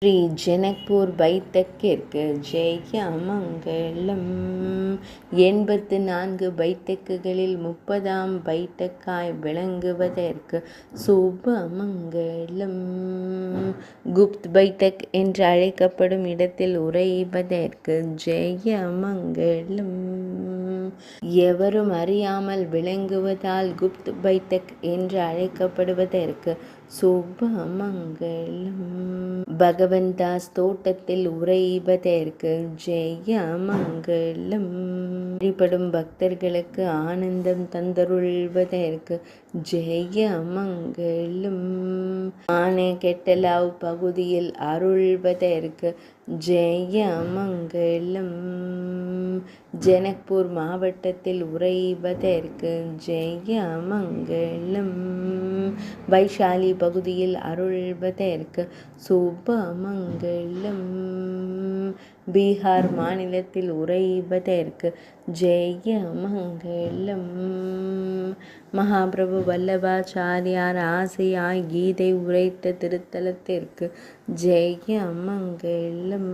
ஸ்ரீ ஜனக்பூர் பைத்தக்கிற்கு ஜெயமங்கலம். 84 பைத்தக்குகளில் 30ஆம் பைத்தக்காய் விளங்குவதற்கு சுபமங்கலம். குப்த் பைத்தக் என்று அழைக்கப்படும் இடத்தில் உறைவதற்கு ஜெயமங்கலம். எவரும் அறியாமல் விளங்குவதால் குப்த் பைத்தக் என்று அழைக்கப்படுவதற்கு சுபமங்கலம். பகவந்தாஸ் தோட்டத்தில் உறைவதற்கு ஜெயமங்கலம். வழிபடும் பக்தர்களுக்கு ஆனந்தம் தந்தருள்வதற்கு ஜெயமங்கலம். ஆனேகெட்டலாவ் பகுதியில் அருள்வதற்கு ஜெயமங்கலம். ஜனக்பூர் மாவட்டத்தில் உறைவதற்கு ஜெயமங்கலம். வைஷாலி பகுதியில் அருள்வதற்கு சுபமங்கலம். பீகார் மாநிலத்தில் உறைவதற்கு ஜெயமங்கலம். மகாபிரபு வல்லபாச்சாரியார் ஆசையாய் கீதை உரைத்த திருத்தலத்திற்கு ஜெயமங்கலம்.